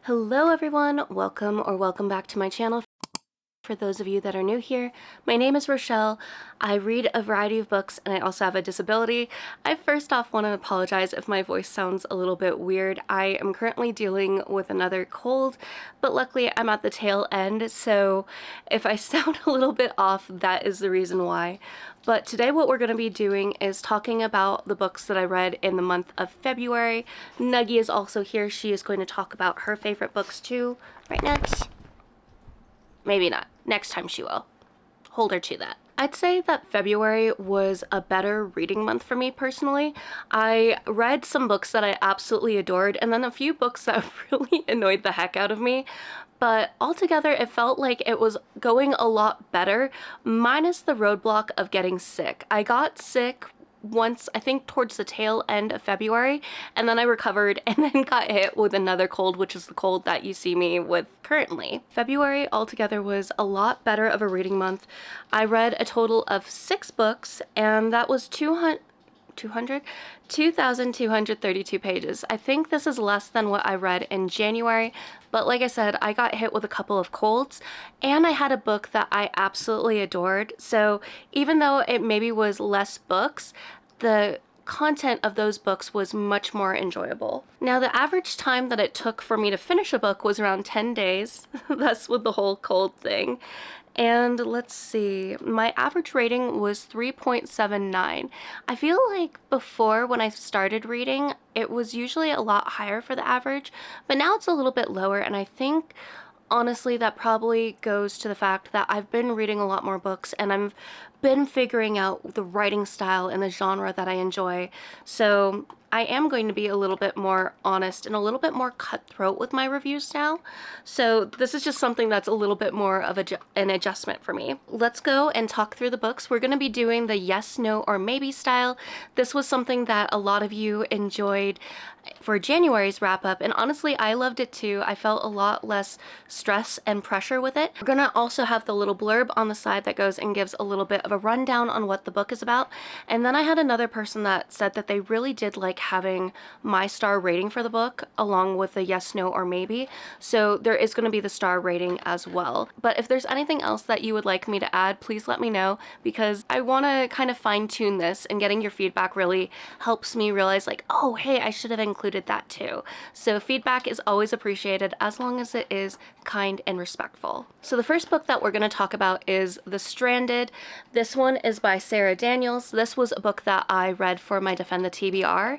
Hello everyone, welcome back to my channel. For those of you that are new here, my name is Rochelle. I read a variety of books and I also have a disability. I first off want to apologize if my voice sounds a little bit weird. I am currently dealing with another cold, but luckily I'm at the tail end, so if I sound a little bit off, that is the reason why. But today what we're going to be doing is talking about the books that I read in the month of February. Nuggie is also here. She is going to talk about her favorite books too. Right, Nugs? Maybe not. Next time she will. Hold her to that. I'd say that February was a better reading month for me personally. I read some books that I absolutely adored and then a few books that really annoyed the heck out of me. But altogether, it felt like it was going a lot better, minus the roadblock of getting sick. I got sick once, I think towards the tail end of February, and then I recovered and then got hit with another cold, which is the cold that you see me with currently. February altogether was a lot better of a reading month. I read a total of 6 books, and that was 2,232 pages. I think this is less than what I read in January, but like I said, I got hit with a couple of colds, and I had a book that I absolutely adored, so even though it maybe was less books, the content of those books was much more enjoyable. Now, the average time that it took for me to finish a book was around 10 days. That's with the whole cold thing. And let's see, my average rating was 3.79. I feel like before, when I started reading, it was usually a lot higher for the average, but now it's a little bit lower, and I think honestly that probably goes to the fact that I've been reading a lot more books and I've been figuring out the writing style and the genre that I enjoy. So I am going to be a little bit more honest and a little bit more cutthroat with my reviews now. So this is just something that's a little bit more of an adjustment for me. Let's go and talk through the books. We're going to be doing the yes, no, or maybe style. This was something that a lot of you enjoyed for January's wrap up, and honestly I loved it too. I felt a lot less stress and pressure with it. We're gonna also have the little blurb on the side that goes and gives a little bit of a rundown on what the book is about, and then I had another person that said that they really did like having my star rating for the book along with the yes, no, or maybe, so there is going to be the star rating as well. But if there's anything else that you would like me to add, please let me know, because I want to kind of fine-tune this, and getting your feedback really helps me realize like, oh hey, I should have included that too. So feedback is always appreciated as long as it is kind and respectful. So the first book that we're going to talk about is The Stranded. This one is by Sarah Daniels. This was a book that I read for my Defend the TBR,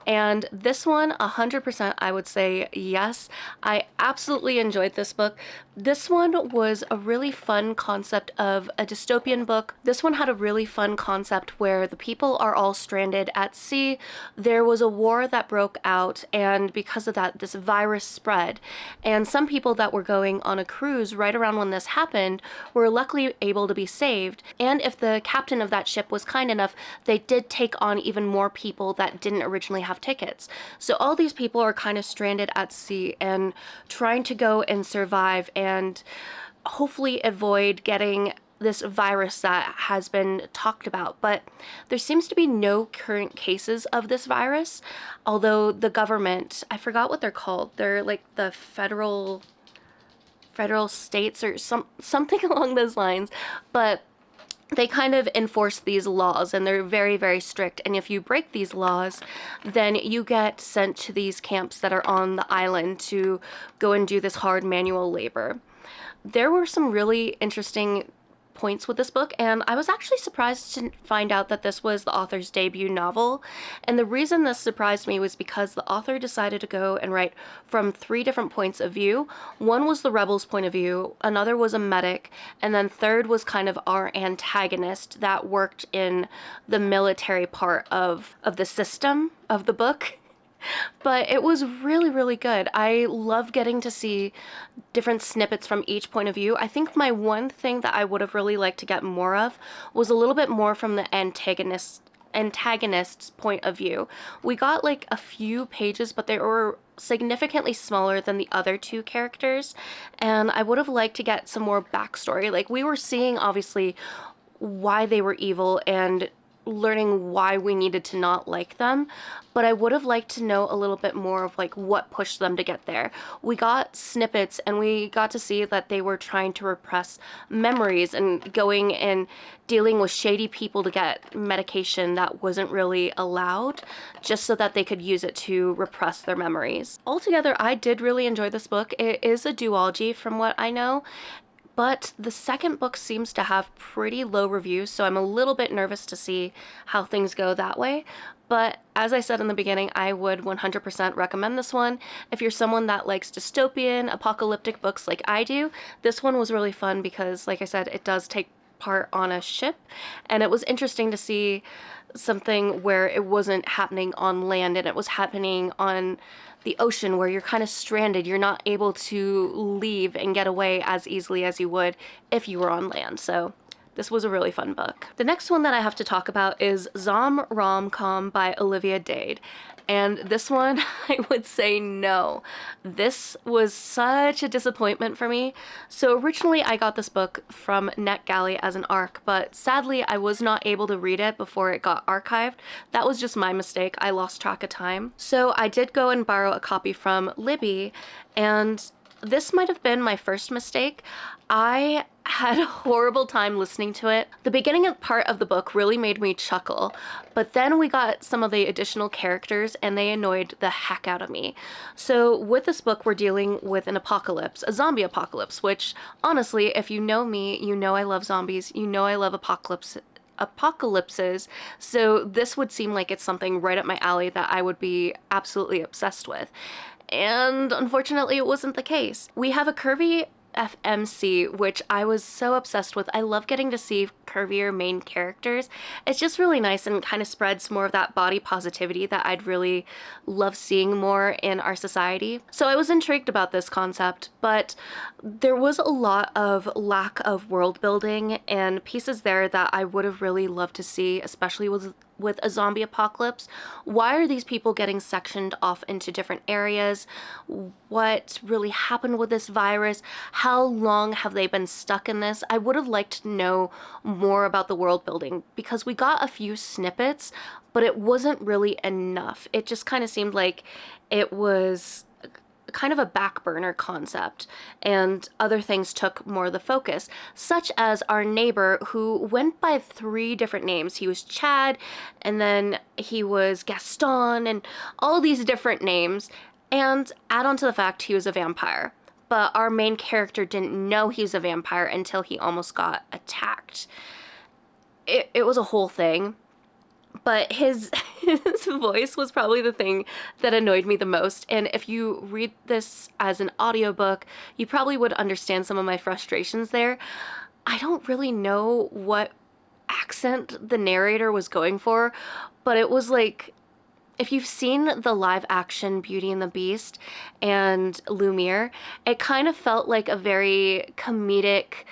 and this one 100% I would say yes. I absolutely enjoyed this book. This one was a really fun concept of a dystopian book. This one had a really fun concept where the people are all stranded at sea. There was a war that broke out, and because of that, this virus spread, and some people that were going on a cruise right around when this happened were luckily able to be saved, and if the captain of that ship was kind enough, they did take on even more people that didn't originally have tickets. So all these people are kind of stranded at sea and trying to go and survive and hopefully avoid getting this virus that has been talked about. But there seems to be no current cases of this virus, although the government, I forgot what they're called, they're like the federal states or something along those lines, but they kind of enforce these laws, and they're very, very strict, and if you break these laws, then you get sent to these camps that are on the island to go and do this hard manual labor. There were some really interesting points with this book, and I was actually surprised to find out that this was the author's debut novel, and the reason this surprised me was because the author decided to go and write from 3 different points of view. One was the rebels' point of view, another was a medic, and then third was kind of our antagonist that worked in the military part of the system of the book. But it was really, really good. I loved getting to see different snippets from each point of view. I think my one thing that I would have really liked to get more of was a little bit more from the antagonist's point of view. We got like a few pages, but they were significantly smaller than the other 2 characters, and I would have liked to get some more backstory. Like, we were seeing obviously why they were evil and learning why we needed to not like them, but I would have liked to know a little bit more of like what pushed them to get there. We got snippets and we got to see that they were trying to repress memories and going and dealing with shady people to get medication that wasn't really allowed, just so that they could use it to repress their memories. Altogether, I did really enjoy this book. It is a duology from what I know, but the second book seems to have pretty low reviews, so I'm a little bit nervous to see how things go that way. But as I said in the beginning, I would 100% recommend this one. If you're someone that likes dystopian, apocalyptic books like I do, this one was really fun because, like I said, it does take part on a ship, and it was interesting to see something where it wasn't happening on land and it was happening on the ocean, where you're kind of stranded. You're not able to leave and get away as easily as you would if you were on land. So this was a really fun book. The next one that I have to talk about is Zomromcom by Olivia Dade. And this one, I would say no. This was such a disappointment for me. So originally I got this book from NetGalley as an ARC, but sadly I was not able to read it before it got archived. That was just my mistake. I lost track of time. So I did go and borrow a copy from Libby, and this might have been my first mistake. I had a horrible time listening to it. The beginning part of the book really made me chuckle, but then we got some of the additional characters and they annoyed the heck out of me. So with this book, we're dealing with an apocalypse, a zombie apocalypse, which honestly, if you know me, you know I love zombies, you know I love apocalypses, so this would seem like it's something right up my alley that I would be absolutely obsessed with. And unfortunately, it wasn't the case. We have a curvy FMC, which I was so obsessed with. I love getting to see curvier main characters. It's just really nice and kind of spreads more of that body positivity that I'd really love seeing more in our society. So I was intrigued about this concept, but there was a lot of lack of world building and pieces there that I would have really loved to see, especially with a zombie apocalypse. Why are these people getting sectioned off into different areas? What really happened with this virus? How long have they been stuck in this? I would have liked to know more about the world building, because we got a few snippets, but it wasn't really enough. It just kind of seemed like it was kind of a back burner concept, and other things took more of the focus, such as our neighbor who went by 3 different names. He was Chad, and then he was Gaston, and all these different names, and add on to the fact he was a vampire. But our main character didn't know he was a vampire until he almost got attacked. It was a whole thing. But his voice was probably the thing that annoyed me the most. And if you read this as an audiobook, you probably would understand some of my frustrations there. I don't really know what accent the narrator was going for, but it was like, if you've seen the live action Beauty and the Beast and Lumiere, it kind of felt like a very comedic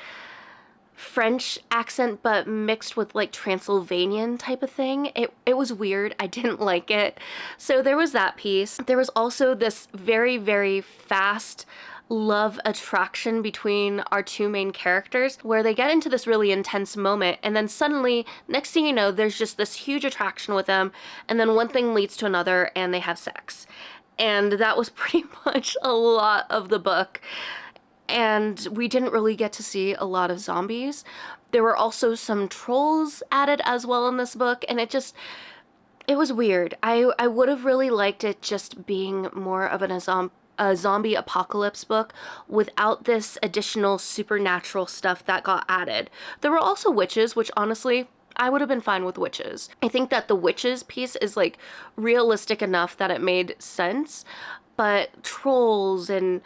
French accent, but mixed with like Transylvanian type of thing. It was weird. I didn't like it. So there was that piece. There was also this very, very fast love attraction between our 2 main characters, where they get into this really intense moment, and then suddenly, next thing you know, there's just this huge attraction with them, and then one thing leads to another and they have sex. And that was pretty much a lot of the book. And we didn't really get to see a lot of zombies. There were also some trolls added as well in this book, and it was weird. I would have really liked it just being more of a zombie apocalypse book without this additional supernatural stuff that got added. There were also witches, which honestly, I would have been fine with witches. I think that the witches piece is like realistic enough that it made sense, but trolls and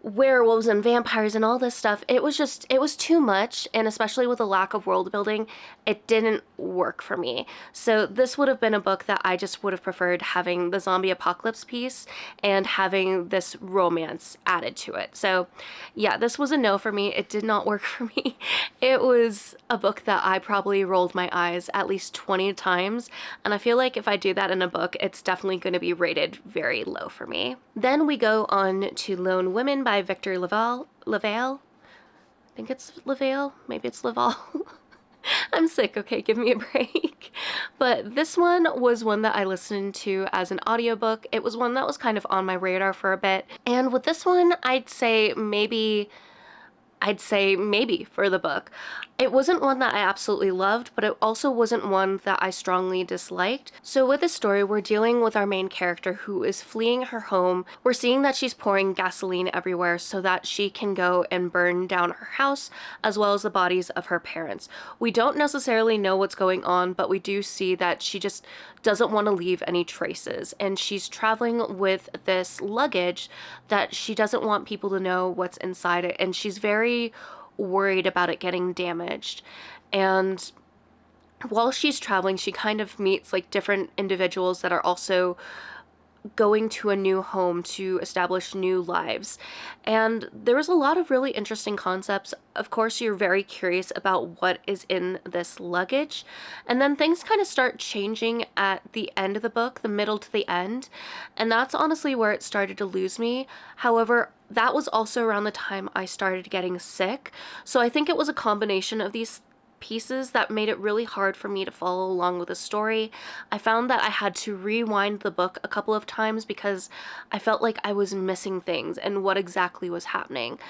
werewolves and vampires and all this stuff, it was too much, and especially with a lack of world building, it didn't work for me. So this would have been a book that I just would have preferred having the zombie apocalypse piece and having this romance added to it. So yeah, this was a no for me. It did not work for me. It was a book that I probably rolled my eyes at least 20 times, and I feel like if I do that in a book, it's definitely going to be rated very low for me. Then we go on to Lone Women by Victor LaValle. I think it's LaValle. Maybe it's LaValle. I'm sick, okay, give me a break. But this one was one that I listened to as an audiobook. It was one that was kind of on my radar for a bit. And with this one, I'd say maybe for the book. It wasn't one that I absolutely loved, but it also wasn't one that I strongly disliked. So with this story, we're dealing with our main character who is fleeing her home. We're seeing that she's pouring gasoline everywhere so that she can go and burn down her house, as well as the bodies of her parents. We don't necessarily know what's going on, but we do see that she just doesn't want to leave any traces. And she's traveling with this luggage that she doesn't want people to know what's inside it. And she's very worried about it getting damaged. And while she's traveling, she kind of meets like different individuals that are also going to a new home to establish new lives. And there was a lot of really interesting concepts. Of course, you're very curious about what is in this luggage. And then things kind of start changing at the end of the book, the middle to the end. And that's honestly where it started to lose me. However, that was also around the time I started getting sick. So I think it was a combination of these pieces that made it really hard for me to follow along with the story. I found that I had to rewind the book a couple of times because I felt like I was missing things and what exactly was happening.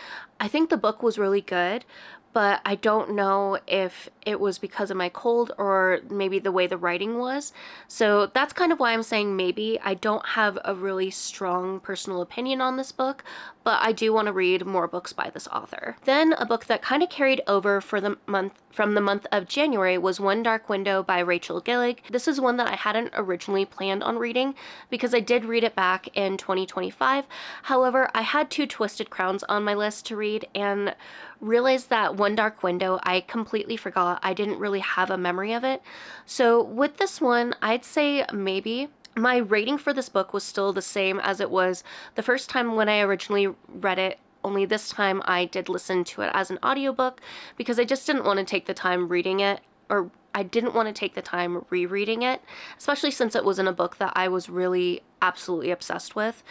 I think the book was really good, but I don't know if it was because of my cold or maybe the way the writing was. So that's kind of why I'm saying maybe. I don't have a really strong personal opinion on this book, but I do want to read more books by this author. Then a book that kind of carried over for the month from the month of January was One Dark Window by Rachel Gillig. This is one that I hadn't originally planned on reading because I did read it back in 2025. However, I had Two Twisted Crowns on my list to read and realized that One Dark Window I completely forgot. I didn't really have a memory of it. So with this one, I'd say maybe. My rating for this book was still the same as it was the first time when I originally read it, only this time I did listen to it as an audiobook because I just didn't want to take the time reading it, or I didn't want to take the time rereading it, especially since it wasn't a book that I was really absolutely obsessed with.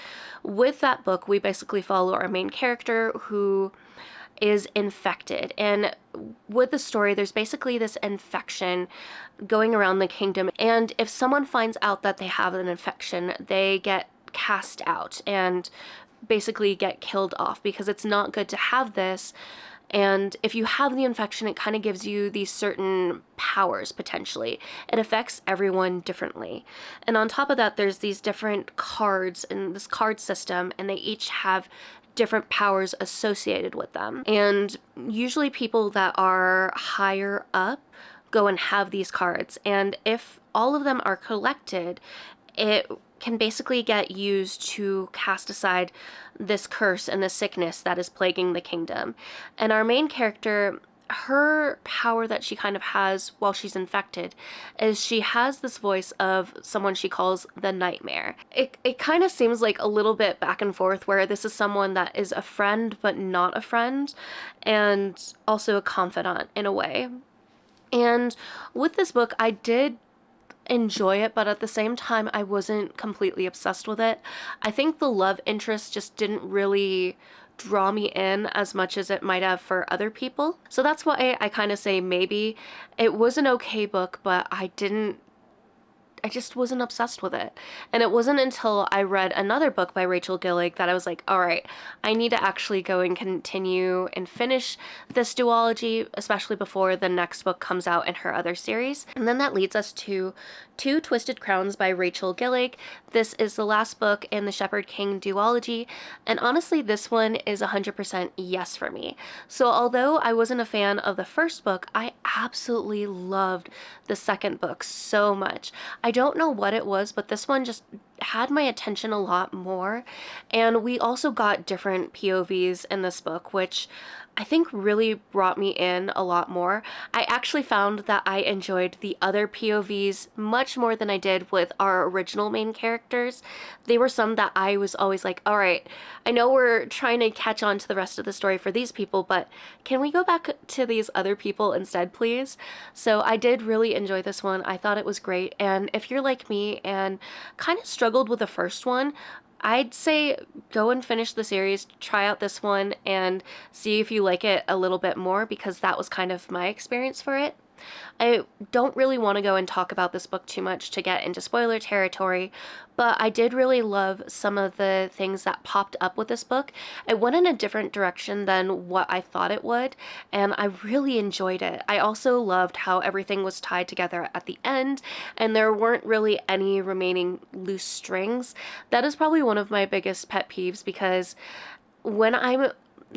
With that book, we basically follow our main character who is infected, and with the story there's basically this infection going around the kingdom, and if someone finds out that they have an infection, they get cast out and basically get killed off because it's not good to have this. And if you have the infection, it kind of gives you these certain powers, potentially. It affects everyone differently. And on top of that, there's these different cards in this card system, and they each have different powers associated with them. And usually people that are higher up go and have these cards. And if all of them are collected, it can basically get used to cast aside this curse and this sickness that is plaguing the kingdom. And our main character, her power that she kind of has while she's infected is she has this voice of someone she calls the Nightmare. It kind of seems like a little bit back and forth where this is someone that is a friend but not a friend, and also a confidant in a way. And with this book, I did enjoy it, but at the same time I wasn't completely obsessed with it. I think the love interest just didn't really draw me in as much as it might have for other people. So that's why I kind of say maybe. It was an okay book, but I just wasn't obsessed with it. And it wasn't until I read another book by Rachel Gillig that I was like, all right, I need to actually go and continue and finish this duology, especially before the next book comes out in her other series. And then that leads us to Two Twisted Crowns by Rachel Gillig. This is the last book in the Shepherd King duology, and honestly this one is 100% yes for me. So although I wasn't a fan of the first book, I absolutely loved the second book so much. I don't know what it was, but this one just had my attention a lot more, and we also got different POVs in this book, which I think really brought me in a lot more. I actually found that I enjoyed the other POVs much more than I did with our original main characters. They were some that I was always like, all right, I know we're trying to catch on to the rest of the story for these people, but can we go back to these other people instead, please? So I did really enjoy this one. I thought it was great. And if you're like me and kind of struggled with the first one, I'd say go and finish the series, try out this one, and see if you like it a little bit more, because that was kind of my experience for it. I don't really want to go and talk about this book too much to get into spoiler territory, but I did really love some of the things that popped up with this book. It went in a different direction than what I thought it would, and I really enjoyed it. I also loved how everything was tied together at the end, and there weren't really any remaining loose strings. That is probably one of my biggest pet peeves, because when I'm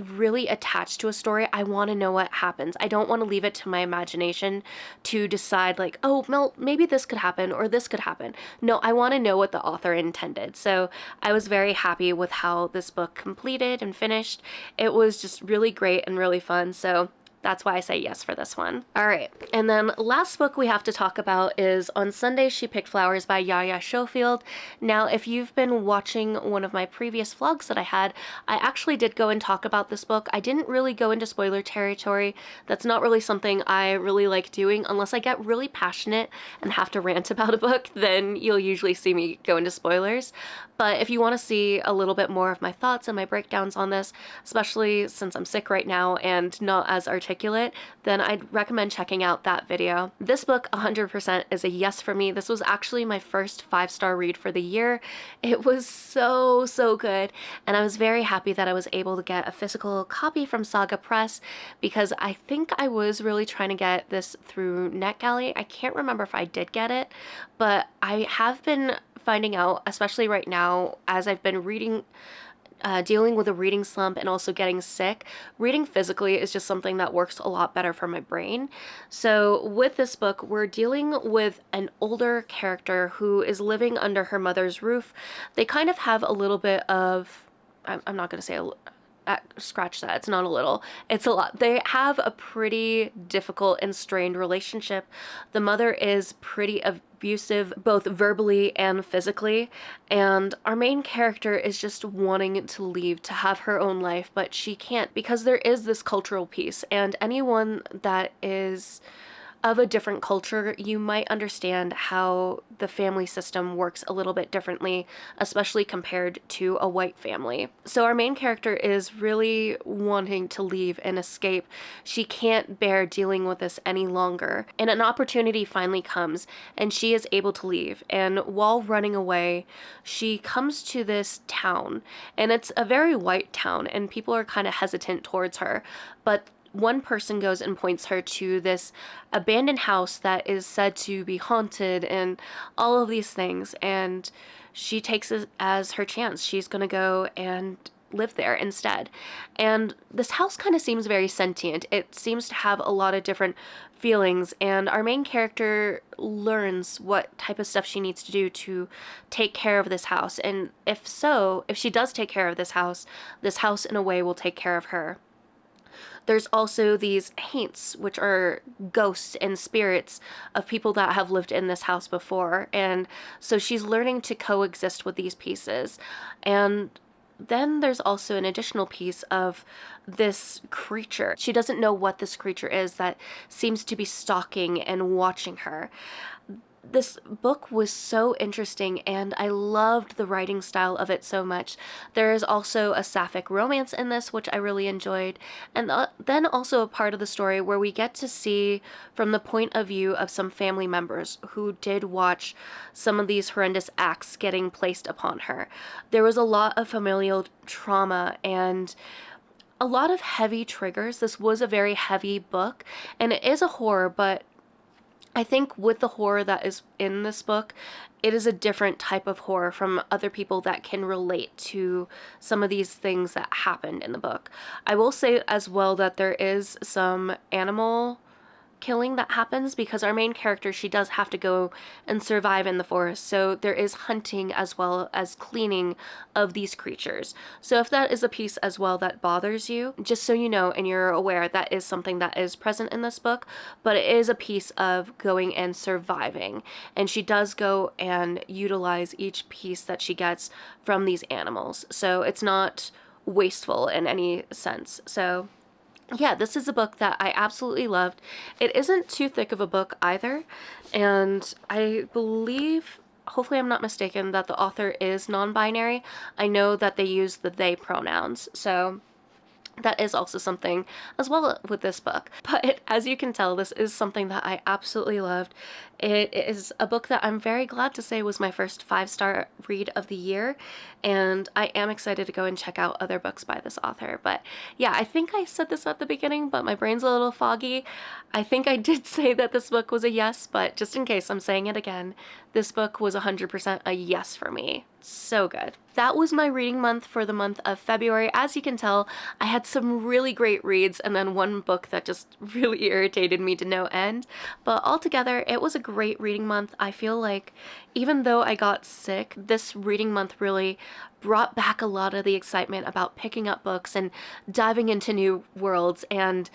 really attached to a story, I want to know what happens. I don't want to leave it to my imagination to decide like, oh, well, maybe this could happen or this could happen. No, I want to know what the author intended. So I was very happy with how this book completed and finished. It was just really great and really fun. So that's why I say yes for this one. All right, and then last book we have to talk about is On Sunday She Picked Flowers by Yaya Schofield. Now, if you've been watching one of my previous vlogs that I had, I actually did go and talk about this book. I didn't really go into spoiler territory. That's not really something I really like doing unless I get really passionate and have to rant about a book, then you'll usually see me go into spoilers. But if you want to see a little bit more of my thoughts and my breakdowns on this, especially since I'm sick right now and not as articulate, then I'd recommend checking out that video. This book 100% is a yes for me. This was actually my first 5-star read for the year. It was so, so good. And I was very happy that I was able to get a physical copy from Saga Press, because I think I was really trying to get this through NetGalley. I can't remember if I did get it, but I have been finding out, especially right now, as I've been reading, dealing with a reading slump and also getting sick, reading physically is just something that works a lot better for my brain. So with this book, we're dealing with an older character who is living under her mother's roof. They kind of have a little bit of, I'm not going to say scratch that, it's not a little, it's a lot. They have a pretty difficult and strained relationship. The mother is pretty abusive, both verbally and physically, and our main character is just wanting to leave, to have her own life, but she can't, because there is this cultural piece, and anyone that is of a different culture, you might understand how the family system works a little bit differently, especially compared to a white family. So our main character is really wanting to leave and escape. She can't bear dealing with this any longer. And an opportunity finally comes, and she is able to leave. And while running away, she comes to this town, and it's a very white town, and people are kind of hesitant towards her. But one person goes and points her to this abandoned house that is said to be haunted and all of these things, and she takes it as her chance. She's gonna go and live there instead. And this house kind of seems very sentient. It seems to have a lot of different feelings, and our main character learns what type of stuff she needs to do to take care of this house. And if she does take care of this house in a way will take care of her. There's also these haints, which are ghosts and spirits of people that have lived in this house before. And so she's learning to coexist with these pieces. And then there's also an additional piece of this creature. She doesn't know what this creature is that seems to be stalking and watching her. This book was so interesting, and I loved the writing style of it so much. There is also a sapphic romance in this, which I really enjoyed, and then also a part of the story where we get to see from the point of view of some family members who did watch some of these horrendous acts getting placed upon her. There was a lot of familial trauma and a lot of heavy triggers. This was a very heavy book, and it is a horror, but I think with the horror that is in this book, it is a different type of horror from other people that can relate to some of these things that happened in the book. I will say as well that there is some animal killing that happens, because our main character, she does have to go and survive in the forest, so there is hunting as well as cleaning of these creatures. So if that is a piece as well that bothers you, just so you know and you're aware, that is something that is present in this book, but it is a piece of going and surviving, and she does go and utilize each piece that she gets from these animals, so it's not wasteful in any sense. So yeah, this is a book that I absolutely loved. It isn't too thick of a book either, and I believe, hopefully I'm not mistaken, that the author is non-binary. I know that they use the they pronouns, so that is also something as well with this book. But as you can tell, this is something that I absolutely loved. It is a book that I'm very glad to say was my first 5-star read of the year, and I am excited to go and check out other books by this author. But yeah, I think I said this at the beginning, but my brain's a little foggy. I think I did say that this book was a yes, but just in case, I'm saying it again. This book was 100% a yes for me. So good. That was my reading month for the month of February. As you can tell, I had some really great reads and then one book that just really irritated me to no end. But altogether, it was a great reading month. I feel like even though I got sick, this reading month really brought back a lot of the excitement about picking up books and diving into new worlds and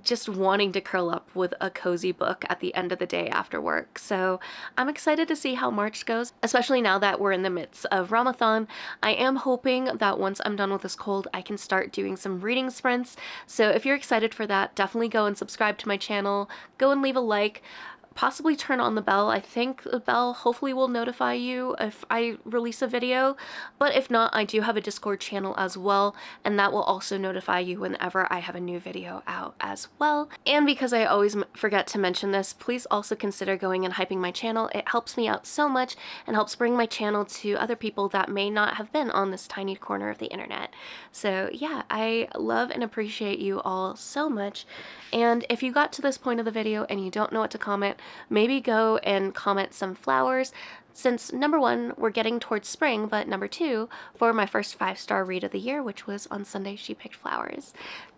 just wanting to curl up with a cozy book at the end of the day after work. So I'm excited to see how March goes, especially now that we're in the midst of Ramadan. I am hoping that once I'm done with this cold, I can start doing some reading sprints. So if you're excited for that, definitely go and subscribe to my channel, go and leave a like, possibly turn on the bell. I think the bell hopefully will notify you if I release a video, but if not, I do have a Discord channel as well, and that will also notify you whenever I have a new video out as well. And because I always forget to mention this, please also consider going and hyping my channel. It helps me out so much and helps bring my channel to other people that may not have been on this tiny corner of the internet. So yeah, I love and appreciate you all so much. And if you got to this point of the video and you don't know what to comment, maybe go and comment some flowers, since number one, we're getting towards spring, but number two, for my first 5-star read of the year, which was on Sunday, she picked flowers.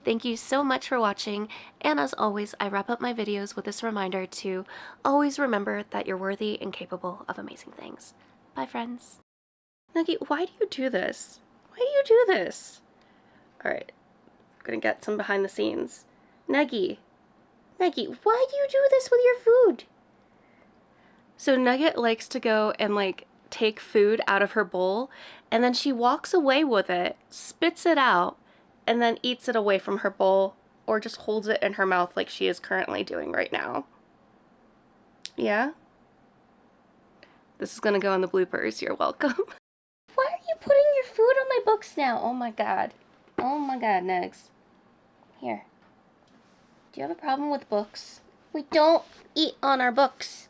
Thank you so much for watching, and as always, I wrap up my videos with this reminder to always remember that you're worthy and capable of amazing things. Bye, friends. Nugget, why do you do this? Why do you do this? Alright, I'm gonna get some behind the scenes. Nugget, why do you do this with your food? So Nugget likes to go and like take food out of her bowl, and then she walks away with it, spits it out, and then eats it away from her bowl, or just holds it in her mouth like she is currently doing right now. Yeah? This is gonna go on the bloopers, you're welcome. Why are you putting your food on my books now? Oh my god. Oh my god, Nugs. Here. Do you have a problem with books? We don't eat on our books.